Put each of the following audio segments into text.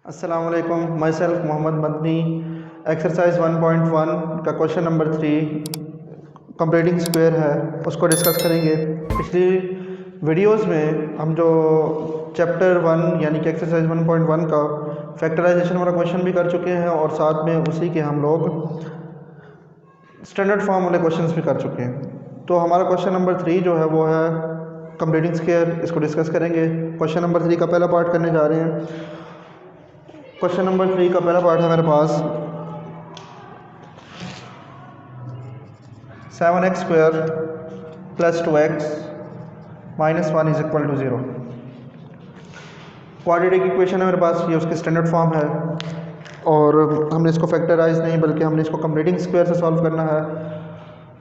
अस्सलाम वालेकुम। Myself Mohammad Madani. Exercise 1.1 का क्वेश्चन नंबर 3 कंप्लीटिंग स्क्वायर है, उसको डिस्कस करेंगे। पिछली वीडियोस में हम जो चैप्टर 1 यानी कि एक्सरसाइज 1.1 का फैक्टराइजेशन वाला क्वेश्चन भी कर चुके हैं और साथ में उसी के हम लोग स्टैंडर्ड फॉर्म वाले क्वेश्चंस भी कर चुके हैं। तो हमारा क्वेश्चन नंबर 3 जो है वो है कंप्लीटिंग स्क्वायर, इसको डिस्कस करेंगे। क्वेश्चन नंबर 3 का पहला पार्ट करने जा रहे हैं। क्वेश्चन नंबर 3 का पहला पार्ट है मेरे पास 7x square plus 2x minus 1 is equal to 0। Quadratic equation है मेरे पास, ये उसकी स्टैंडर्ड फॉर्म है और हमने इसको फैक्टराइज नहीं बल्कि हमने इसको कंप्लीटिंग स्क्वायर से सॉल्व करना है।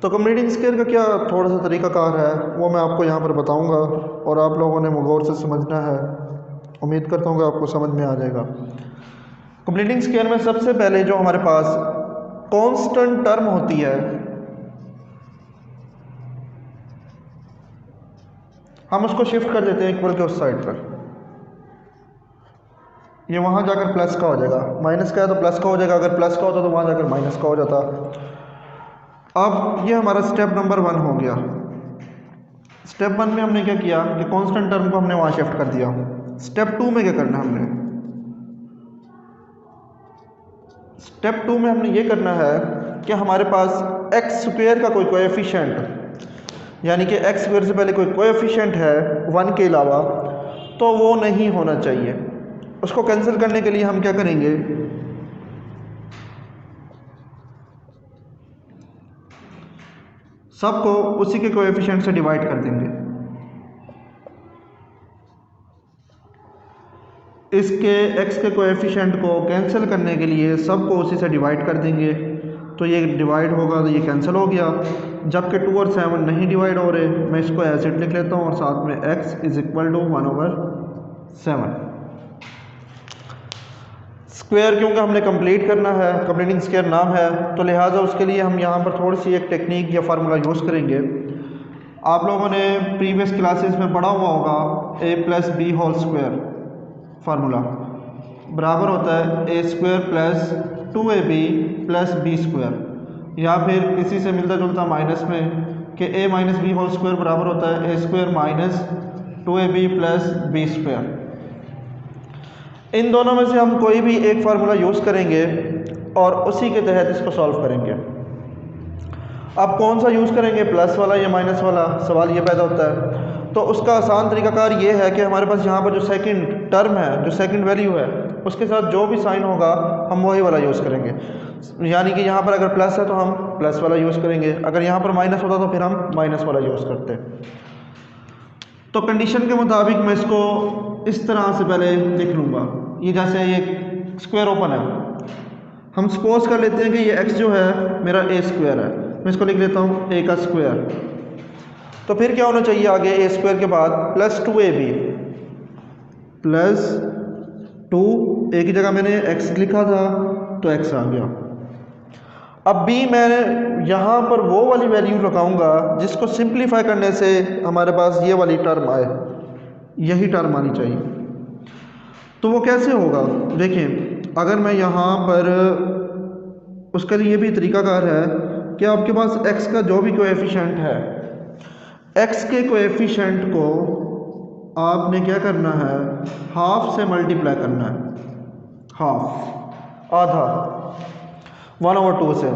तो कंप्लीटिंग स्क्वायर का क्या थोड़ा सा तरीकाकार है वो मैं आपको यहाँ पर बताऊँगा और आप लोगों ने गौर से समझना है। उम्मीद करता हूँ कि आपको समझ में आ जाएगा। कंप्लीटिंग स्क्वायर में सबसे पहले जो हमारे पास कांस्टेंट टर्म होती है हम उसको शिफ्ट कर देते हैं इक्वल के उस साइड पर। ये वहाँ जाकर प्लस का हो जाएगा, माइनस का है तो प्लस का हो जाएगा, अगर प्लस का होता तो वहाँ जाकर माइनस का हो जाता। अब ये हमारा स्टेप नंबर 1 हो गया। स्टेप 1 में हमने क्या किया कि कांस्टेंट टर्म को हमने वहाँ शिफ्ट कर दिया। स्टेप 2 में क्या करना है हमने, स्टेप 2 में हमने ये करना है कि हमारे पास एक्स स्क्वायर का कोई कोएफिशिएंट यानी कि एक्स स्क्वायर से पहले कोई कोएफिशिएंट है 1 के अलावा तो वो नहीं होना चाहिए। उसको कैंसिल करने के लिए हम क्या करेंगे, सबको उसी के कोएफिशिएंट से डिवाइड कर देंगे। इसके x के कोएफिशिएंट को कैंसिल करने के लिए सबको उसी से डिवाइड कर देंगे, तो ये डिवाइड होगा तो ये कैंसिल हो गया। जबकि 2 और 7 नहीं डिवाइड हो रहे, मैं इसको ऐसे लिख लेता हूँ और साथ में x is equal to 1/7। Square क्योंकि हमने कंप्लीट करना है, कंप्लीटिंग स्क्वायर नाम है, तो लिहाजा उसके लिए हम यहाँ पर थोड़ी सी एक टेक्निक या फार्मूला यूज़ करेंगे। आप लोगों ने प्रीवियस क्लासेस में पढ़ा हुआ होगा a+b² फार्मूला बराबर होता है a² plus 2ab plus b², या फिर इसी से मिलता जुलता माइनस में कि a माइनस b² बराबर होता है a² minus 2ab plus b²। इन दोनों में से हम कोई भी एक फार्मूला यूज़ करेंगे और उसी के तहत इसको सॉल्व करेंगे। अब कौन सा यूज़ करेंगे, प्लस वाला या माइनस वाला, सवाल ये पैदा होता है। तो उसका आसान तरीकाकार ये है कि हमारे पास यहाँ पर जो सेकंड टर्म है, जो सेकंड वैल्यू है, उसके साथ जो भी साइन होगा हम वही वाला यूज़ करेंगे। यानी कि यहाँ पर अगर प्लस है तो हम प्लस वाला यूज़ करेंगे, अगर यहाँ पर माइनस होता तो फिर हम माइनस वाला यूज़ करते। तो कंडीशन के मुताबिक मैं इसको इस तरह से पहले लिख लूँगा। ये जैसे ये स्क्वायर ओपन है, हम सपोज कर लेते हैं कि ये x जो है मेरा a² है, मैं इसको लिख लेता हूँ a का स्क्वायर। तो फिर क्या होना चाहिए आगे, a² के बाद प्लस 2ab प्लस 2, a की जगह मैंने x लिखा था तो x आ गया। अब b मैं यहाँ पर वो वाली वैल्यू लगाऊंगा जिसको सिंप्लीफाई करने से हमारे पास ये वाली टर्म आए, यही टर्म आनी चाहिए। तो वो कैसे होगा, देखिए अगर मैं यहाँ पर, उसका ये भी तरीकाकार है कि आपके पास x का जो भी कोएफिशिएंट है, x के कोएफिशिएंट को आपने क्या करना है, हाफ से मल्टीप्लाई करना है, हाफ आधा 1/2 से।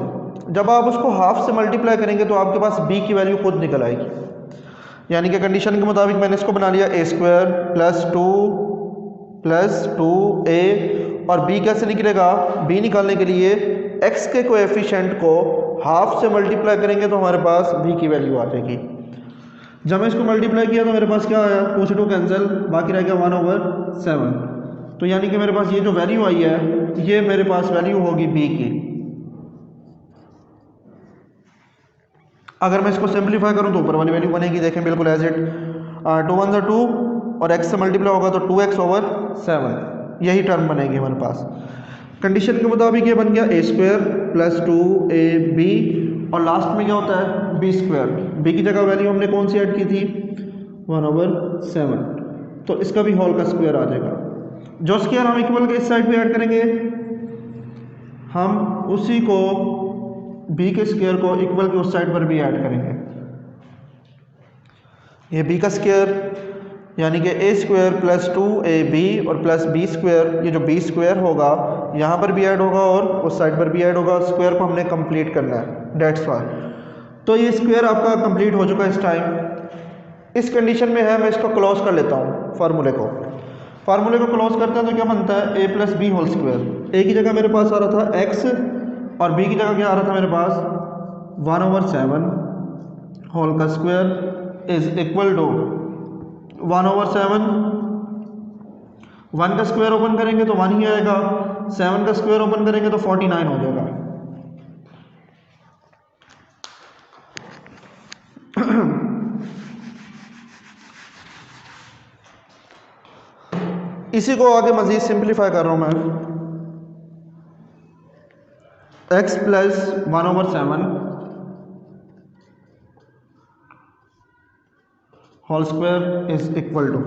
जब आप उसको हाफ से मल्टीप्लाई करेंगे तो आपके पास b की वैल्यू खुद निकल आएगी। यानी कि कंडीशन के मुताबिक मैंने इसको बना लिया a² प्लस 2 प्लस 2a, और b कैसे निकलेगा, b निकालने के लिए x के कोएफिशिएंट को हाफ से मल्टीप्लाई करेंगे तो हमारे पास b की वैल्यू आ जाएगी। जब मैं इसको मल्टीप्लाई किया तो मेरे पास क्या आया, 2 से 2 कैंसिल, बाकी रह गया 1/7। तो यानी कि मेरे पास ये जो वैल्यू आई है ये मेरे पास वैल्यू होगी b की। अगर मैं इसको सिंप्लीफाई करूं तो ऊपर वाली वैल्यू बनेगी, देखें बिल्कुल एज इट, 2 1 2 और x से मल्टीप्लाई होगा तो 2x/7, यही टर्म बनेगी हमारे पास। कंडीशन के मुताबिक ये बन गया a² प्लस 2ab, और लास्ट में क्या होता है b²। b की जगह वैल्यू हमने कौन सी ऐड की थी, 1/7, तो इसका भी होल का स्क्वायर आ जाएगा। जो स्क्वायर हम इक्वल के इस साइड पे ऐड करेंगे, हम उसी को b के स्क्वायर को इक्वल के उस साइड पर भी ऐड करेंगे। ये b का स्क्वायर यानी कि a स्क्वायर प्लस 2ab और प्लस b स्क्वायर, ये जो b स्क्वायर होगा यहाँ पर भी ऐड होगा और उस साइड पर भी ऐड होगा। स्क्वायर को हमने कंप्लीट करना है, डेट्स वाई। तो ये स्क्वायर आपका कंप्लीट हो चुका है इस टाइम। इस कंडीशन में है, मैं इसको क्लोज कर लेता हूँ फार्मूले को क्लोज करते हैं तो क्या बनता है, a plus B whole square. A की जगह मेरे पास आ रहा था x और b की जगह क्या आ रहा था मेरे पास 1/7 होल का स्क्वायर इज इक्वल टू 1/7। 1 का स्क्वायर ओपन करेंगे तो 1 ही आएगा, 7 का स्क्वायर ओपन करेंगे तो 49 हो जाएगा। इसी को आगे मज़ीद सिंप्लीफाई कर रहा हूँ मैं। x plus 1/7 whole square is equal to,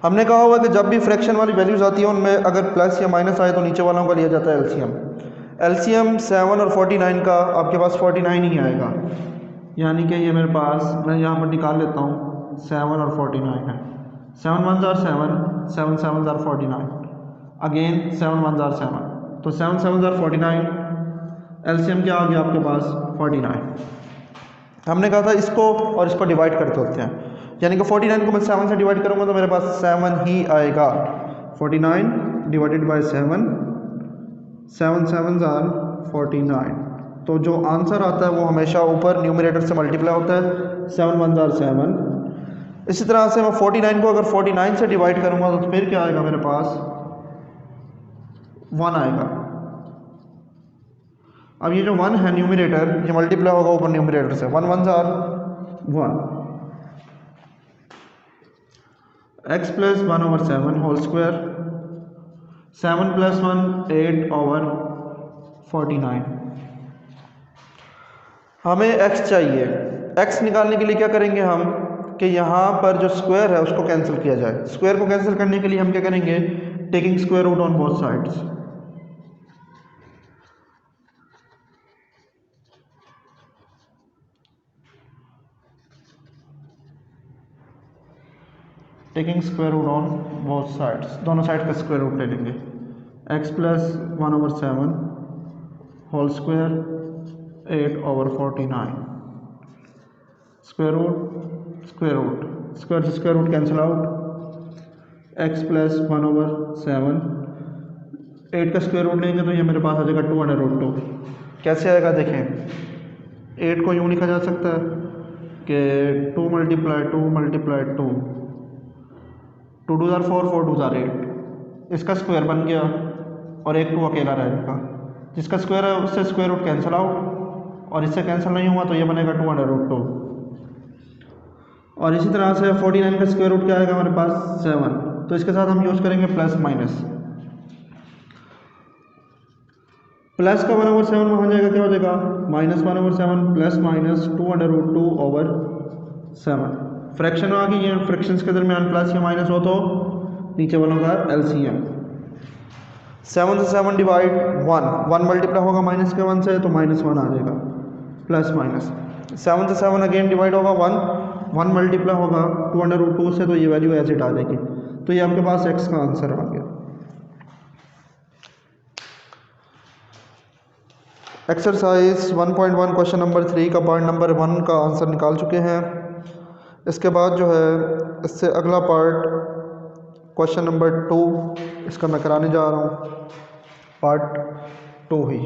हमने कहा हुआ कि जब भी फ्रैक्शन वाली वैल्यूज़ आती है उनमें अगर प्लस या माइनस आए तो नीचे वालों का लिया जाता है एलसीएम 7 और 49 का आपके पास 49 ही आएगा, यानी कि ये मेरे पास, मैं यहाँ पर निकाल लेता हूँ 7 और 49 है। 7 1 जार 7, 7 7 जार 49, अगेन 7 1 जार 7, तो 7 7 जार 49, एलसीएम क्या आ गया आपके पास 49। हमने कहा था इसको और इसको डिवाइड करते होते हैं, यानी कि 49 को मैं 7 से डिवाइड करूँगा तो मेरे पास 7 ही आएगा। 49 डिवाइडेड बाय 7, 7 7 जार 49, तो जो आंसर आता है वो हमेशा ऊपर न्यूमरेटर से मल्टीप्लाई होता है, 7 1 जार 7। इसी तरह से मैं 49 को अगर 49 से डिवाइड करूँगा तो फिर क्या आएगा मेरे पास 1 आएगा। अब ये जो 1 है न्यूमरेटर, ये मल्टीप्लाई होगा ऊपर न्यूमरेटर से, 1 1 जार 1, x plus 1/7 whole square, 7 plus 1 8/49। हमें x चाहिए, x निकालने के लिए क्या करेंगे हम कि यहाँ पर जो स्क्वायर है उसको कैंसिल किया जाए। स्क्वायर को कैंसिल करने के लिए हम क्या करेंगे, taking square root on both sides. Taking square root on both sides, दोनों साइड का स्क्वायर रूट ले लेंगे। x plus 1/7 whole square 8/49, square root square से square root cancel out, x plus 1/7, 8 का स्क्वायर रूट लेंगे तो ये मेरे पास आ जाएगा 2/2। कैसे आएगा देखें, 8 को यूँ लिखा जा सकता है कि 2 × 2 × 2, 2 2 जार 4, 4 2 जार 8, इसका स्क्वायर बन गया और एक 2 अकेला रहेगा। जिसका स्क्वायर है उससे स्क्वायर रूट कैंसिल आउट और इससे कैंसिल नहीं हुआ तो ये बनेगा 2/2। और इसी तरह से 49 का स्क्वायर रूट क्या आएगा हमारे पास 7, तो इसके साथ हम यूज़ करेंगे प्लस माइनस। प्लस का 1/7 वहाँ जाएगा, क्या हो जाएगा -1/7 प्लस माइनस 2√2/7। फ्रैक्शन में आ गई, ये फ्रैक्शंस के दरमियान प्लस या माइनस हो तो नीचे वालों का एलसीएम। 7 से 7 डिवाइड 1 मल्टीप्लाई होगा माइनस के 1 से तो -1 आ जाएगा, प्लस माइनस। 7 से 7 अगेन डिवाइड होगा 1 मल्टीप्लाई होगा 2√2 से तो ये वैल्यू एज इट आ जाएगी। तो ये आपके पास x का आंसर आ गया। एक्सरसाइज 1.1 क्वेश्चन नंबर 3 का पार्ट नंबर 1 का आंसर निकाल चुके हैं। इसके बाद जो है इससे अगला पार्ट क्वेश्चन नंबर 2 इसका मैं कराने जा रहा हूँ, पार्ट 2 ही।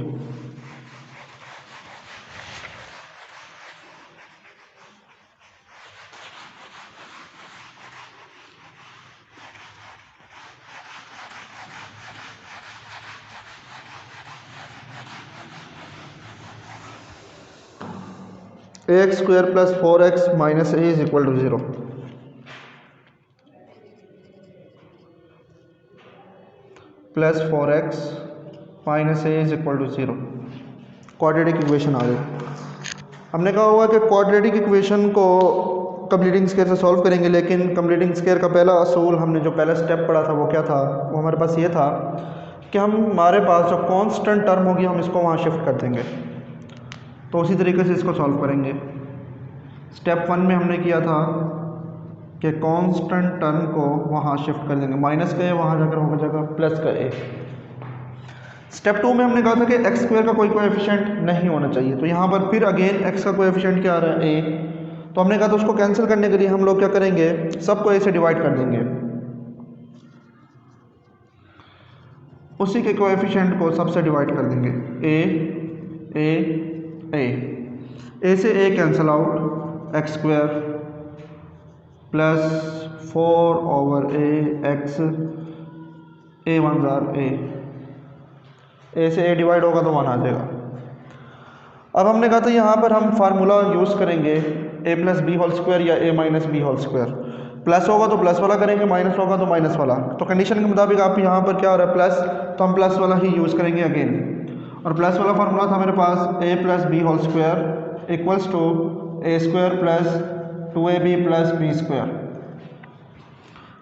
ax² + 4x - a = 0। Plus 4x - a = 0 quadratic equation आ गई। हमने कहा हुआ कि क्वाड्रेटिक इक्वेशन को कंप्लीटिंग स्क्वायर से सॉल्व करेंगे, लेकिन कंप्लीटिंग स्क्वायर का पहला असूल हमने जो पहला स्टेप पढ़ा था वो क्या था, वो हमारे पास ये था कि हमारे पास जो कांस्टेंट टर्म होगी हम इसको वहाँ शिफ्ट कर देंगे। तो उसी तरीके से इसको सॉल्व करेंगे। स्टेप 1 में हमने किया था कि कांस्टेंट टर्म को वहाँ शिफ्ट कर देंगे, माइनस का ए वहाँ जाकर होगा जगह प्लस का ए। स्टेप 2 में हमने कहा था कि एक्स स्क्वायर का कोई कोएफिशिएंट नहीं होना चाहिए, तो यहाँ पर फिर अगेन एक्स का कोएफिशिएंट क्या आ रहा है, ए। तो हमने कहा था उसको कैंसिल करने के लिए हम लोग क्या करेंगे, सबको ए से डिवाइड कर देंगे, उसी के कोएफिशिएंट को सबसे डिवाइड कर देंगे, ए से A cancel out, X square plus 4 over A X, A 1 जार ए से ए डिवाइड होगा तो 1 आ जाएगा। अब हमने कहा था यहाँ पर हम फार्मूला यूज़ करेंगे A plus B whole square या A minus B whole square. Plus होगा तो प्लस वाला करेंगे, माइनस होगा तो माइनस वाला। तो कंडीशन के मुताबिक आप यहाँ पर क्या हो रहा है प्लस, तो हम प्लस वाला ही यूज़ करेंगे अगेन। और प्लस वाला फार्मूला था मेरे पास A plus B whole square equals to A square plus 2ab plus B square.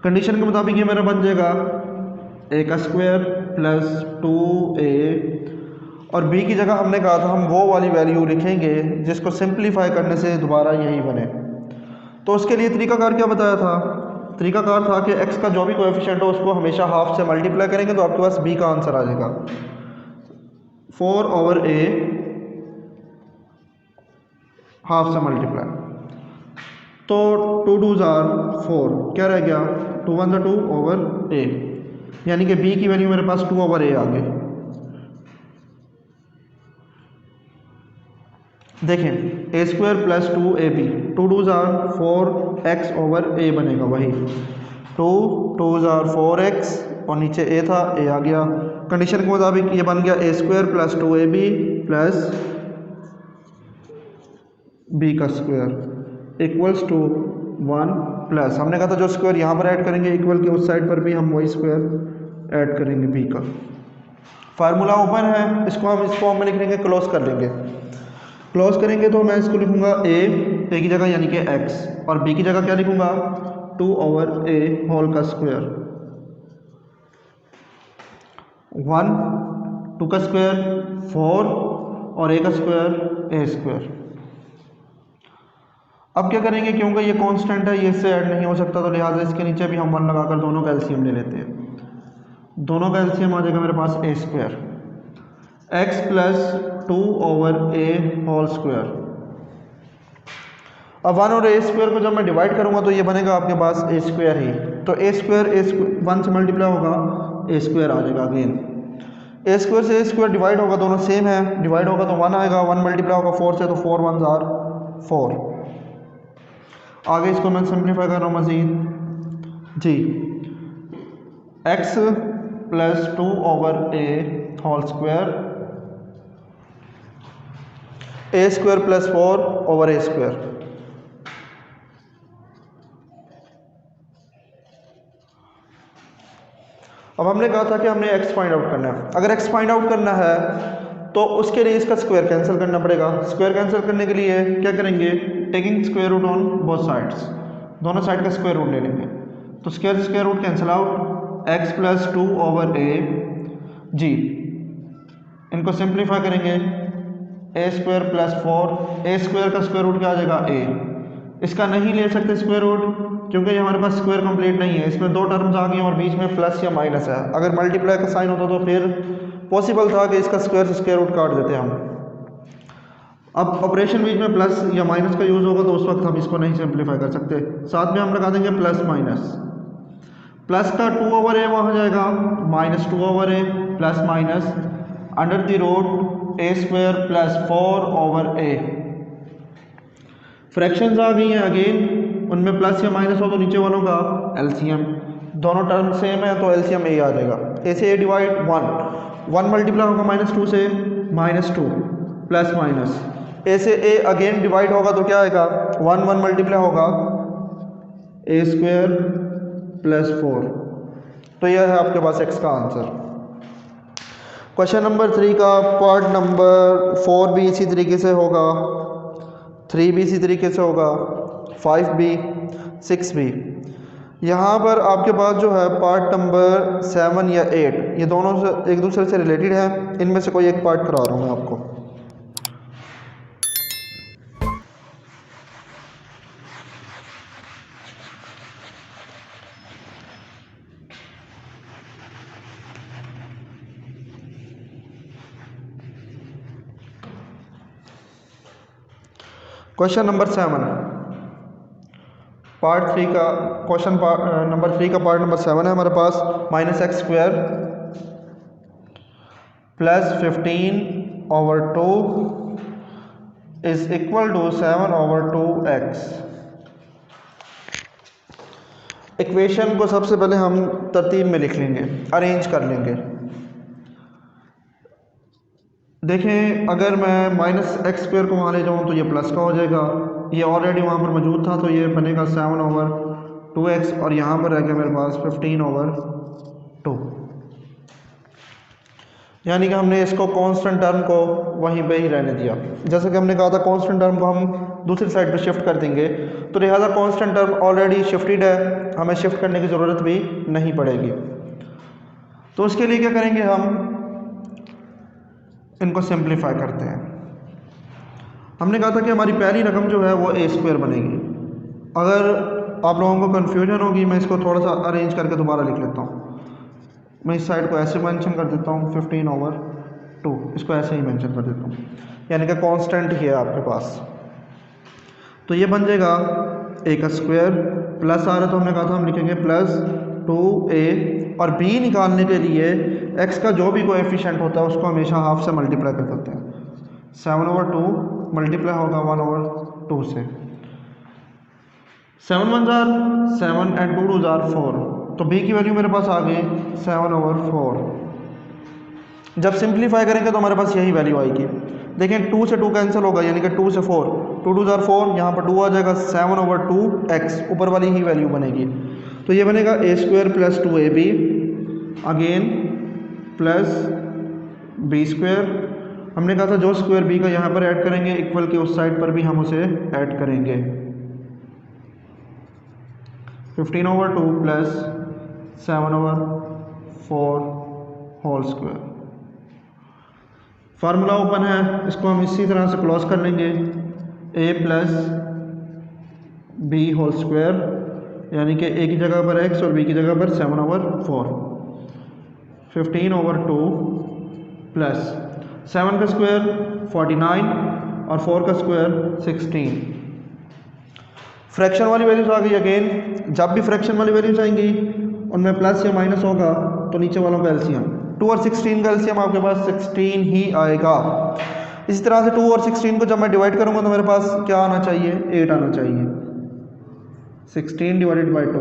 Condition के मुताबिक ये मेरा बन जाएगा ए का स्क्वायर प्लस 2a, और b की जगह हमने कहा था हम वो वाली वैल्यू लिखेंगे जिसको सिंप्लीफाई करने से दोबारा यही बने। तो उसके लिए तरीकाकार क्या बताया था, तरीकाकार था कि x का जो भी कोएफिशिएंट हो उसको हमेशा हाफ से मल्टीप्लाई करेंगे तो आपके पास b का आंसर आ जाएगा। 4 ओवर a हाफ से मल्टीप्लाई, तो 2 2 जार 4, क्या रह गया 2 1 2 ओवर a, यानी कि b की वैल्यू मेरे पास 2 ओवर a आ गई। देखें ए स्क्वायर प्लस 2ab, 2 2 जार 4x ओवर a बनेगा, वही 2 2 जार 4x और नीचे a था, a आ गया। कंडीशन के मुताबिक ये बन गया A square plus 2ab plus b का स्क्वायर इक्वल्स टू 1 प्लस, हमने कहा था जो स्क्वायर यहाँ पर ऐड करेंगे इक्वल के उस साइड पर भी हम वही स्क्वायर ऐड करेंगे b का। फार्मूला ओपन है, इसको हम इस फॉर्म में लिख लेंगे, क्लोज कर लेंगे। क्लोज करेंगे तो मैं इसको लिखूंगा ए की जगह यानी कि x, और b की जगह क्या लिखूंगा 2 ओवर a होल का स्क्वायर, 1 2 का स्क्वायर 4 और a का स्क्वायर a स्क्वायर। अब क्या करेंगे, क्योंकि ये कांस्टेंट है ये इससे ऐड नहीं हो सकता, तो लिहाजा इसके नीचे भी हम 1 लगाकर दोनों का एलसीएम ले लेते हैं। दोनों का एलसीएम आ जाएगा मेरे पास a square x plus 2 over a whole square. अब 1 और a स्क्वायर को जब मैं डिवाइड करूंगा तो ये बनेगा आपके पास a स्क्वायर ही, तो a स्क्वायर 1 से मल्टीप्लाई होगा a स्क्वायर आ जाएगा अगेन। a स्क्वायर से a स्क्वायर डिवाइड होगा, दोनों सेम है, डिवाइड होगा तो 1 आएगा, 1 मल्टीप्लाई होगा 4 से, तो 4 1 जार 4। आगे इसको मैं सिंप्लीफाई कर रहा हूँ मज़ीद जी, x plus 2 over a whole square, a square plus 4 over a square. अब हमने कहा था कि हमने x फाइंड आउट करना है। अगर x फाइंड आउट करना है तो उसके लिए इसका स्क्वायर कैंसिल करना पड़ेगा। स्क्वायर कैंसिल करने के लिए क्या करेंगे, taking square root on both sides, दोनों साइड का स्क्वायर रूट ले लेंगे। तो square root cancel out, x plus 2 over a जी, इनको सिंप्लीफाई करेंगे, a square plus 4, a square का स्क्वायर रूट क्या आ जाएगा a। इसका नहीं ले सकते स्क्वायर रूट क्योंकि ये हमारे पास स्क्वायर कंप्लीट नहीं है, इसमें 2 टर्म्स आ गई और बीच में प्लस या माइनस है। अगर मल्टीप्लाई का साइन होता तो फिर पॉसिबल था कि इसका स्क्वायर से स्क्वायर रूट काट देते हम। अब ऑपरेशन बीच में प्लस या माइनस का यूज़ होगा तो उस वक्त हम इसको नहीं सिंप्लीफाई कर सकते। साथ में हम लगा देंगे प्लस माइनस, प्लस का 2 ओवर a वहाँ जाएगा, minus 2 over a plus minus under the root a square plus 4 over a। Fractions आ गई हैं अगेन, उनमें प्लस या माइनस हो तो नीचे वालों का एलसीएम, दोनों टर्म सेम है तो एलसीएम a आ जाएगा। a से a डिवाइड 1 मल्टीप्लाई होगा -2 से -2 प्लस माइनस, a से a अगेन डिवाइड होगा तो क्या आएगा 1 मल्टीप्लाई होगा a स्क्वायर प्लस 4। तो यह है आपके पास x का आंसर। क्वेश्चन नंबर 3 का पार्ट नंबर 4 भी इसी तरीके से होगा, 3 भी इसी तरीके से होगा। 5b 6b। यहाँ पर आपके पास जो है पार्ट नंबर 7 या 8 ये दोनों से एक दूसरे से रिलेटेड है, इनमें से कोई एक पार्ट करा रहा हूँ मैं आपको। क्वेश्चन नंबर 7 पार्ट 3 का क्वेश्चन नंबर 3 का पार्ट नंबर 7 है हमारे पास। -x² plus 15/2 is equal to 7/2x। Equation को सबसे पहले हम तरतीब में लिख लेंगे, अरेंज कर लेंगे। देखें, अगर मैं -x² को वहाँ ले जाऊँ तो ये प्लस का हो जाएगा, ये ऑलरेडी वहाँ पर मौजूद था तो ये बनेगा 7/2x, और यहाँ पर रह गया मेरे पास 15/2। यानी कि हमने इसको कांस्टेंट टर्म को वहीं पे ही रहने दिया। जैसे कि हमने कहा था कांस्टेंट टर्म को हम दूसरी साइड पे शिफ्ट कर देंगे, तो लिहाजा कांस्टेंट टर्म ऑलरेडी शिफ्टेड है, हमें शिफ्ट करने की ज़रूरत भी नहीं पड़ेगी। तो उसके लिए क्या करेंगे, हम इनको सिंप्लीफाई करते हैं। हमने कहा था कि हमारी पहली रकम जो है वो a² बनेगी। अगर आप लोगों को कन्फ्यूजन होगी, मैं इसको थोड़ा सा अरेंज करके दोबारा लिख लेता हूँ। मैं इस साइड को ऐसे मेंशन कर देता हूँ 15/2, इसको ऐसे ही मेंशन कर देता हूँ, यानी कि कांस्टेंट ही है आपके पास। तो ये बन जाएगा a² प्लस आ रहा है तो हमने कहा था हम लिखेंगे प्लस 2a, और b निकालने के लिए x का जो भी कोएफिशिएंट होता है उसको हमेशा हाफ से मल्टीप्लाई कर देते हैं। 7/2 मल्टीप्लाई होगा 1/2 से। 7 1 जार 7 and 2 2 जार 4, तो b की वैल्यू मेरे पास आ गई 7/4। जब सिंप्लीफाई करेंगे तो हमारे पास यही वैल्यू आएगी। देखें 2 से 2 कैंसिल होगा, यानी कि 2 से 4, 2 2 जार 4, यहाँ पर 2 आ जाएगा, 7/2x ऊपर वाली ही वैल्यू बनेगी। तो ये बनेगा a² plus 2ab again plus b²। हमने कहा था जो स्क्वायर b का यहाँ पर ऐड करेंगे इक्वल के उस साइड पर भी हम उसे ऐड करेंगे। 15/2 plus 7/4 whole square. Formula open है, इसको हम इसी तरह से क्लोज कर लेंगे। a plus b whole square, यानी कि a की जगह पर x और b की जगह पर 7/4। 15/2 प्लस 7 का स्क्वायर 49 और 4 का स्क्वायर 16। फ्रैक्शन वाली वैल्यूज आ गई अगेन। जब भी फ्रैक्शन वाली वैल्यूज आएंगी उनमें प्लस या माइनस होगा तो नीचे वालों का एलसीएम, 2 और 16 का एलसीएम आपके पास 16 ही आएगा। इसी तरह से 2 और 16 को जब मैं डिवाइड करूंगा तो मेरे पास क्या आना चाहिए, 8 आना चाहिए। 16 डिवाइडेड बाई 2,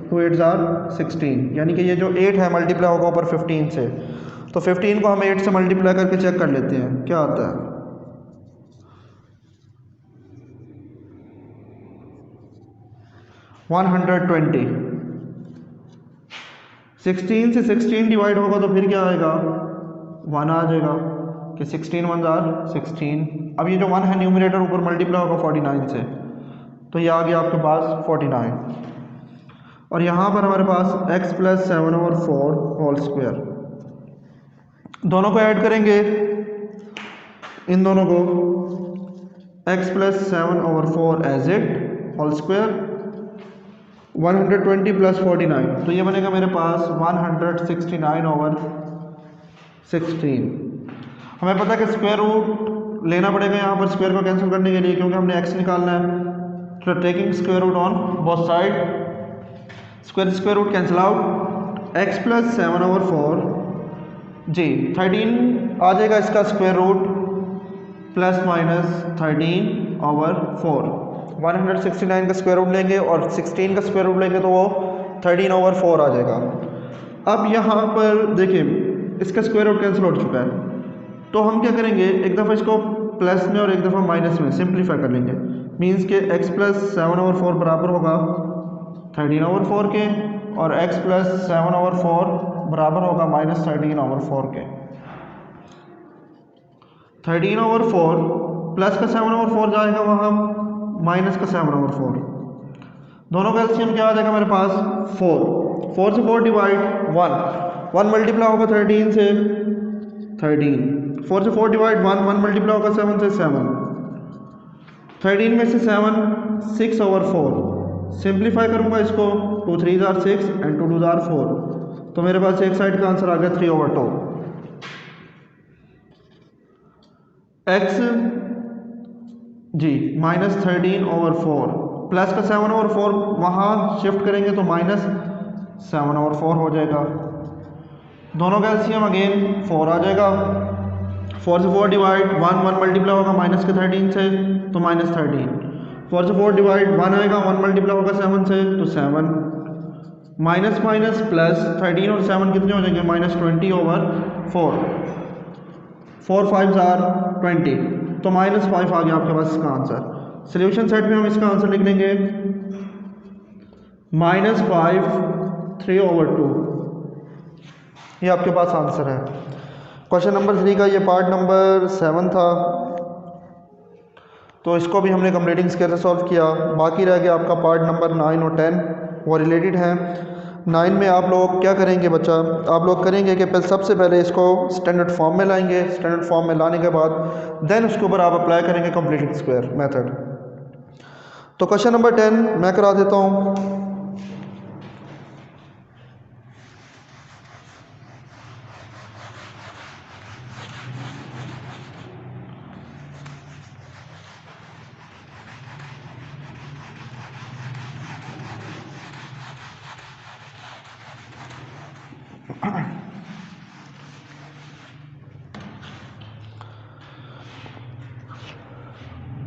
2 8 जार 16, यानी कि ये जो 8 है मल्टीप्लाई होगा ऊपर 15 से, तो 15 को हम 8 से मल्टीप्लाई करके चेक कर लेते हैं क्या आता है। 120। 16 से 16 डिवाइड होगा तो फिर क्या आएगा, 1 आ जाएगा कि 16 1 जार 16। अब ये जो 1 है न्यूमरेटर ऊपर मल्टीप्लाई होगा 49 से, तो ये आ गया आपके पास 49। और यहाँ पर हमारे पास x प्लस 7/4 होल स्क्वायर, दोनों को ऐड करेंगे, इन दोनों को x plus 7/4 as it whole square 120 plus 49, तो ये बनेगा मेरे पास 169/16। हमें पता है कि स्क्वायर रूट लेना पड़ेगा यहाँ पर स्क्वायर को कैंसिल करने के लिए, क्योंकि हमने x निकालना है। तो taking square root on both side, square root cancel out, x plus 7/4 जी 13 आ जाएगा इसका स्क्वायर रूट प्लस माइनस 13/4। 169 का स्क्वायर रूट लेंगे और 16 का स्क्वायर रूट लेंगे तो वो 13/4 आ जाएगा। अब यहाँ पर देखिए इसका स्क्वायर रूट कैंसिल हो चुका है, तो हम क्या करेंगे, एक दफ़ा इसको प्लस में और एक दफ़ा माइनस में सिंप्लीफाई कर लेंगे। मीन्स के x प्लस 7/4 बराबर होगा 13/4 के, और x प्लस 7/4 बराबर होगा माइनस 13/4 के। 13/4 प्लस का 7/4 जाएगा वहाँ माइनस का 7/4, दोनों का एलसीएम क्या आ जाएगा मेरे पास 4। 4 से 4 डिवाइड 1 मल्टीप्लाई होगा 13 से 13। 4 से 4 डिवाइड 1 मल्टीप्लाई होगा 7 से 7। 13 में से 7 6/4 सिंप्लीफाई करूंगा इसको 2 3 आर 6 एंड 2 2 आर 4, तो मेरे पास एक साइड का आंसर आ गया 3/2। एक्स जी -13/4 प्लस का 7/4 वहाँ शिफ्ट करेंगे तो -7/4 हो जाएगा। दोनों का एलसीएम अगेन 4 आ जाएगा। 4 से 4 डिवाइड 1 मल्टीप्लाई होगा माइनस के 13 से तो -13। 4 से 4 डिवाइड 1 आएगा 1 मल्टीप्लाई होगा 7 से तो 7। माइनस माइनस प्लस 13 और 7 कितने हो जाएंगे -20/4। 4 5 आर 20 तो -5 आ गया आपके पास इसका आंसर। सोल्यूशन सेट में हम इसका आंसर लिख लेंगे -5 3/2। ये आपके पास आंसर है। क्वेश्चन नंबर 3 का ये पार्ट नंबर 7 था, तो इसको भी हमने कंप्लीटिंग स्केल से सॉल्व किया। बाकी रह गया आपका पार्ट नंबर 9 और 10, वो रिलेटेड हैं। 9 में आप लोग क्या करेंगे बच्चा, आप लोग करेंगे कि पहले सबसे पहले इसको स्टैंडर्ड फॉर्म में लाएंगे। स्टैंडर्ड फॉर्म में लाने के बाद देन उसके ऊपर आप अप्लाई करेंगे कंप्लीटिंग स्क्वायर मेथड। तो क्वेश्चन नंबर 10 मैं करा देता हूँ।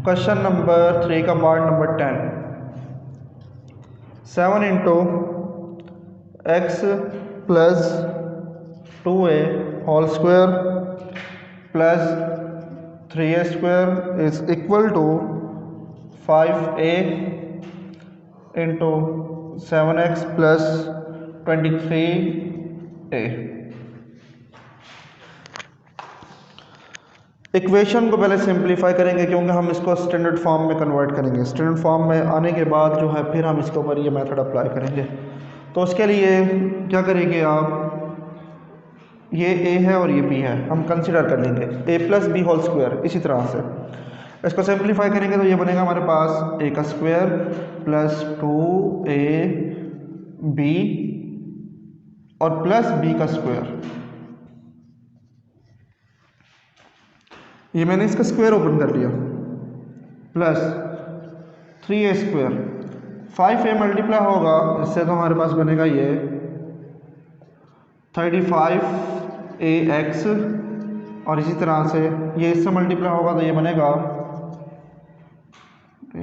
क्वेश्चन नंबर 3 का part number 10। 7 into x plus 2a whole square plus 3a square is equal to 5a into 7x plus 23a। Equation को पहले सिंप्लीफाई करेंगे क्योंकि हम इसको स्टैंडर्ड फॉर्म में कन्वर्ट करेंगे। स्टैंडर्ड फॉर्म में आने के बाद जो है फिर हम इसके ऊपर ये मेथड अप्लाई करेंगे। तो उसके लिए क्या करेंगे आप, ये a है और ये b है, हम कंसिडर कर लेंगे a plus B whole square. इसी तरह से इसको सिंप्लीफाई करेंगे तो ये बनेगा हमारे पास a का स्क्वायर प्लस 2ab और प्लस b का स्क्वायर। ये मैंने इसका स्क्वायर ओपन कर लिया plus 3a square. 5a multiply होगा इससे तो हमारे पास बनेगा ये 35ax और इसी तरह से ये इससे मल्टीप्लाई होगा तो ये बनेगा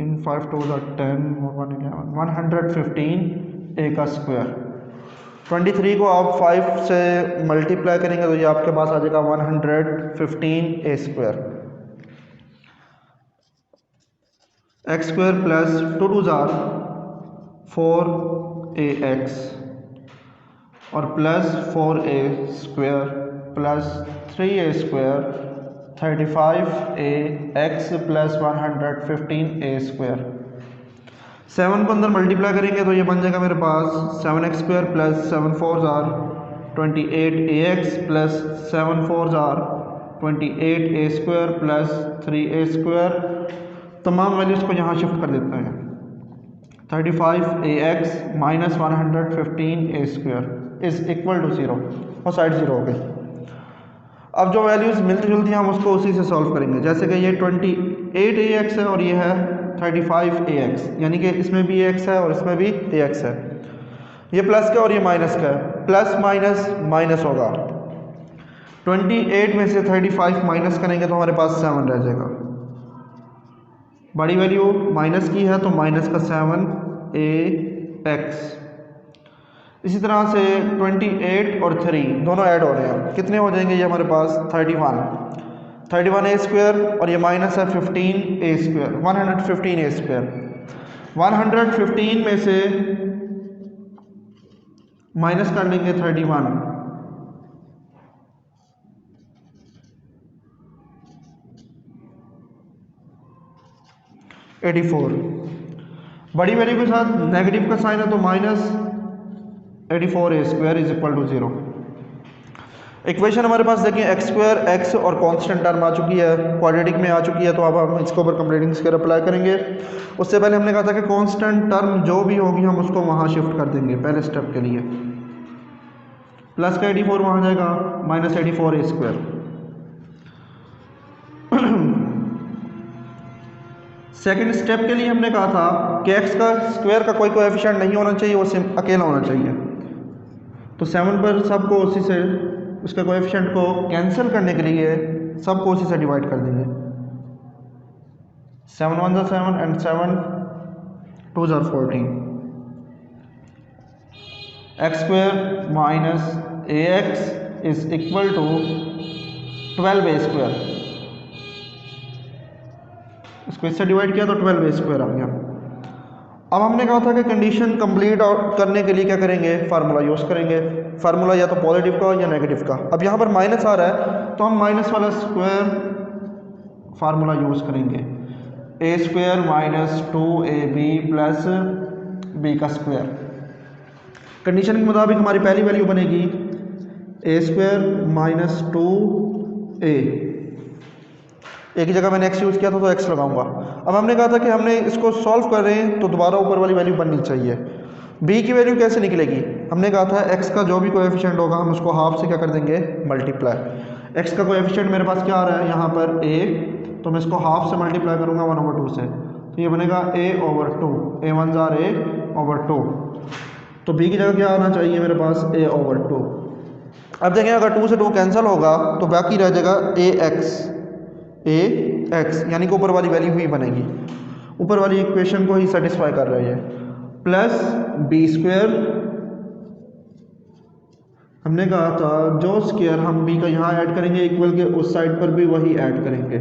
इन 5 2 10 115a का स्क्वायर। 23 को आप 5 से मल्टीप्लाई करेंगे तो ये आपके पास आ जाएगा 115a square. X square plus 2 2 4ax और plus 4a square plus 3a square 35ax plus 115a square. 7 को अंदर मल्टीप्लाई करेंगे तो ये बन जाएगा मेरे पास 7x square plus 7 4 28ax plus 7 4 28a square plus 3a square. तमाम वैल्यूज़ को यहाँ शिफ्ट कर देते हैं। 35ax minus 115a square is equal to 0 और साइड 0 हो गई। अब जो वैल्यूज़ मिलती जुलती हैं हम उसको उसी से सॉल्व करेंगे। जैसे कि ये 28ax है और ये है 35ax, यानी कि इसमें भी ax है और इसमें भी ax है। ये प्लस का और ये माइनस का है, प्लस माइनस माइनस होगा। 28 में से 35 माइनस करेंगे तो हमारे पास 7 रह जाएगा। बड़ी वैल्यू माइनस की है तो माइनस का 7ax। इसी तरह से 28 और 3 दोनों ऐड हो रहे हैं, कितने हो जाएंगे ये हमारे पास 31a स्क्वायर और ये माइनस है 15a स्क्वायर 115a स्क्वायर। 115 में से माइनस कर लेंगे 31, 84। बड़ी वैल्यू के साथ नेगेटिव का साइन है तो -84a² is equal to 0। Equation हमारे पास देखिए x² x और कांस्टेंट टर्म आ चुकी है, क्वाड्रेटिक में आ चुकी है, तो अब हम इसके ऊपर कंप्लीटिंग स्क्वायर अप्लाई करेंगे। उससे पहले हमने कहा था कि कांस्टेंट टर्म जो भी होगी हम उसको वहाँ शिफ्ट कर देंगे पहले स्टेप के लिए। प्लस का 84 वहाँ जाएगा, -84a²। सेकेंड स्टेप के लिए हमने कहा था कि x का स्क्वायर का कोई कोएफिशिएंट नहीं होना चाहिए, वो अकेला होना चाहिए। तो 7 पर सबको उसी से उसका कोएफिशिएंट को कैंसिल करने के लिए सबको उसी से डिवाइड कर देंगे। 7 1 ज़ा 7 एंड 7 2 ज़ा 14। x² - ax is equal to 12a²। इसको इससे डिवाइड किया तो 12a² आ गया। अब हमने कहा था कि कंडीशन कंप्लीट करने के लिए क्या करेंगे, फार्मूला यूज़ करेंगे। फार्मूला या तो पॉजिटिव का या नेगेटिव का। अब यहाँ पर माइनस आ रहा है तो हम माइनस वाला स्क्वायर फार्मूला यूज़ करेंगे। a² - 2ab प्लस b का स्क्वायर। कंडीशन के मुताबिक हमारी पहली वैल्यू बनेगी a² - 2a। एक ही जगह मैंने x यूज़ किया था तो x लगाऊंगा। अब हमने कहा था कि हमने इसको सॉल्व कर रहे हैं तो दोबारा ऊपर वाली वैल्यू बननी चाहिए। b की वैल्यू कैसे निकलेगी, हमने कहा था x का जो भी कोएफिशिएंट होगा हम उसको हाफ से क्या कर देंगे, मल्टीप्लाई। x का कोएफिशिएंट मेरे पास क्या आ रहा है यहाँ पर a, तो मैं इसको हाफ से मल्टीप्लाई करूँगा 1/2 से, तो ये बनेगा a/2। a1 ज़ा a/2। तो b की जगह क्या आना चाहिए मेरे पास, a/2। अब देखें अगर 2 से 2 कैंसिल होगा तो बाकी रह जाएगा ax, यानी कि ऊपर वाली वैल्यू ही बनेगी, ऊपर वाली इक्वेशन को ही सेटिस्फाई कर रही है। प्लस b², हमने कहा था जो स्क्वायर हम b का यहाँ ऐड करेंगे इक्वल के उस साइड पर भी वही ऐड करेंगे।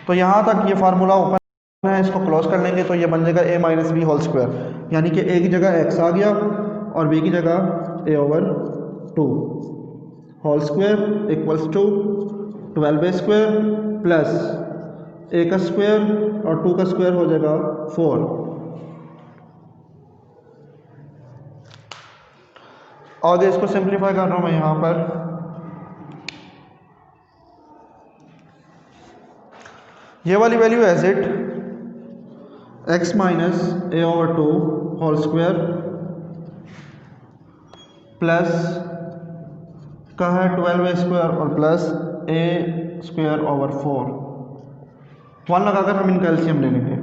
तो यहाँ तक ये फार्मूला ओपन है, इसको क्लोज कर लेंगे तो ये बन जाएगा a - b², यानी कि a की जगह x आ गया और b की जगह a/2 whole square equals to 12a² plus a का स्क्वायर और 2 का स्क्वायर हो जाएगा 4। आगे इसको सिंप्लीफाई कर रहा हूँ मैं यहाँ पर। ये वाली value as it x - a/2 whole square plus का है 12a² और प्लस a²/4। 1 लगाकर हम इनका एलसीएम ले लेंगे।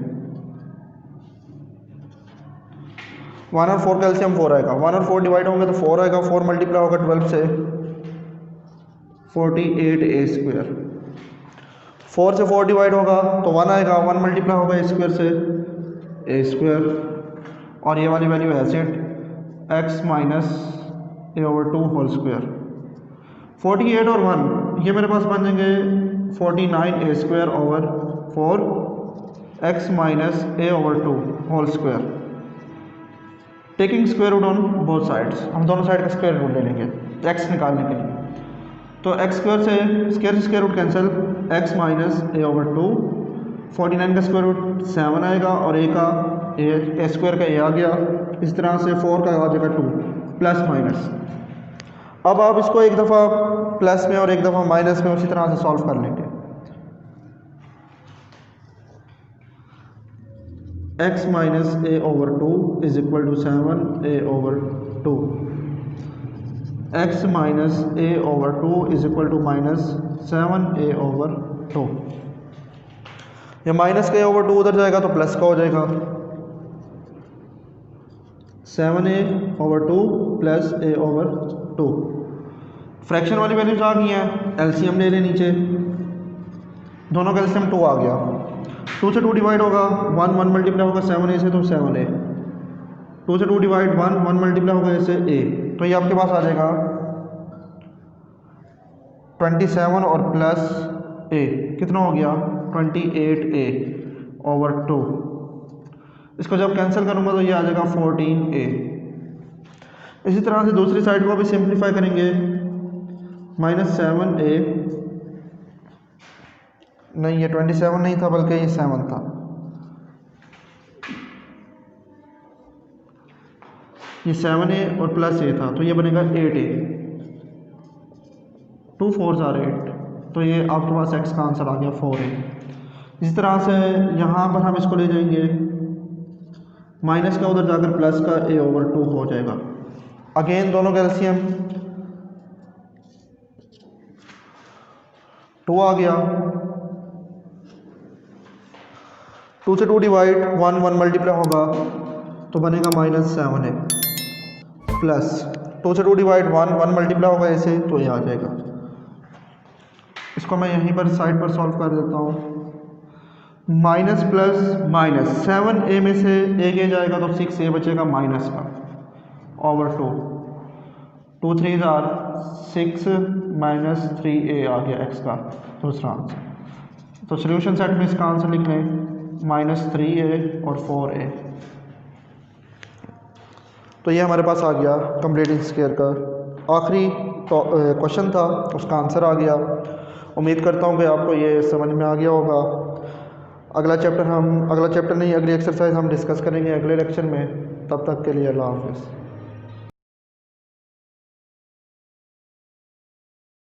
1 और 4 का एलसीएम 4 आएगा। 1 और 4 डिवाइड होंगे तो 4 आएगा। 4 मल्टीप्लाई होगा 12 से 48a²। 4 से 4 डिवाइड होगा तो 1 आएगा। 1 मल्टीप्लाई होगा a² से a²। और ये वाली वैल्यू है set x - a/2 whole square. 48 और 1 ये मेरे पास बन जाएंगे 49a²/4 x - a/2 whole square. Taking square root on both sides, हम दोनों साइड का स्क्वायर रूट ले लेंगे x निकालने के लिए। तो x² से square root cancel, x - a/2। 49 का स्क्वायर रूट 7 आएगा और a स्क्वायर का a आ गया। इस तरह से 4 का आ जाएगा 2 प्लस माइनस। अब आप इसको एक दफ़ा प्लस में और एक दफ़ा माइनस में उसी तरह से सॉल्व कर लेंगे। x - a/2 is equal to 7a/2। x - a/2 is equal to -7a/2। ये माइनस का a/2 उधर जाएगा तो प्लस का हो जाएगा। 7a/2 plus a/2। फ्रैक्शन वाली वैल्यूज आ गई हैं, एलसीएम ले लें नीचे। दोनों का एलसीएम 2 आ गया। 2 से 2 डिवाइड होगा 1 1 मल्टीप्लाई होगा 7a से तो 7a। 2 से 2 डिवाइड 1 1 मल्टीप्लाई होगा इससे a, तो ये आपके पास आ जाएगा 27 और प्लस a कितना हो गया 28a/2। इसको जब कैंसिल करूँगा तो ये आ जाएगा 14a। इसी तरह से दूसरी साइड को भी सिंप्लीफाई करेंगे। -7a, नहीं ये 27 नहीं था बल्कि ये 7 था। ये 7a और प्लस a था, तो ये बनेगा 8a, 2 4s are 8, तो ये आपके पास x का आंसर आ गया 4a। इस तरह से यहाँ पर हम इसको ले जाएंगे, माइनस का उधर जाकर प्लस का a/2 हो जाएगा। अगेन दोनों का एलसीएम 2 आ गया, 2 से 2 डिवाइड, 1 1 मल्टीप्लाई होगा तो बनेगा -7a, प्लस 2 से 2 डिवाइड 1 1 मल्टीप्लाई होगा ऐसे, तो ये आ जाएगा। इसको मैं यहीं पर साइड पर सॉल्व कर देता हूँ। माइनस प्लस माइनस, 7a में से एक ए जाएगा तो 6a बचेगा माइनस का, over 2, 2 3s are 6 minus 3a आ गया x का दूसरा आंसर। तो सोल्यूशन सेट में इसका आंसर लिख लें -3a और 4a। तो ये हमारे पास आ गया कंप्लीटिंग स्क्वायर का आखिरी क्वेश्चन था, उसका आंसर आ गया। उम्मीद करता हूँ कि आपको ये समझ में आ गया होगा। अगला चैप्टर नहीं, अगली एक्सरसाइज हम डिस्कस करेंगे अगले लेक्चर में। तब तक के लिए अल्लाह हाफ़िज़।